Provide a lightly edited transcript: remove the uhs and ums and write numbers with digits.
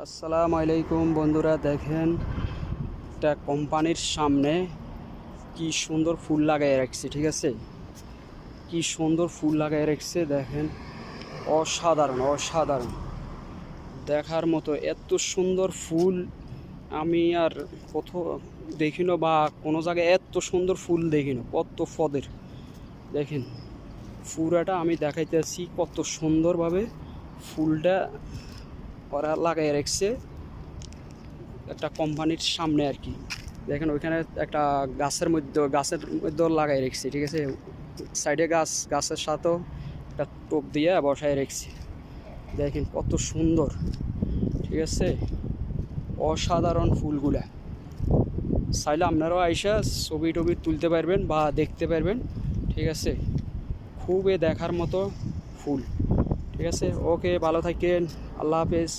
আসসালামু আলাইকুম বন্ধুরা, দেখেন একটা কোম্পানির সামনে কি সুন্দর ফুল লাগাই রাখছে। ঠিক আছে, কি সুন্দর ফুল লাগাই রাখছে দেখেন, অসাধারণ অসাধারণ দেখার মতো। এত সুন্দর ফুল আমি আর কোথাও দেখিনো, বা কোনো জায়গায় এত সুন্দর ফুল দেখিনো। কত ফদের দেখেন, পুরাটা আমি দেখাইতেছি কত সুন্দরভাবে ফুলটা ওরা লাগাই রাখছে একটা কোম্পানির সামনে আর কি। দেখেন ওইখানে একটা গাছের মধ্যে লাগাই রেখেছি। ঠিক আছে, সাইডে গাছের সাথেও একটা টোপ দিয়ে বসায় রেখেছি। দেখেন কত সুন্দর। ঠিক আছে, অসাধারণ ফুলগুলা। চাইলে আপনারাও আইসা ছবি টবি তুলতে পারবেন বা দেখতে পারবেন। ঠিক আছে, খুবই দেখার মতো ফুল। ঠিক আছে, ওকে, ভালো থাকেন, আল্লাহ হাফেজ।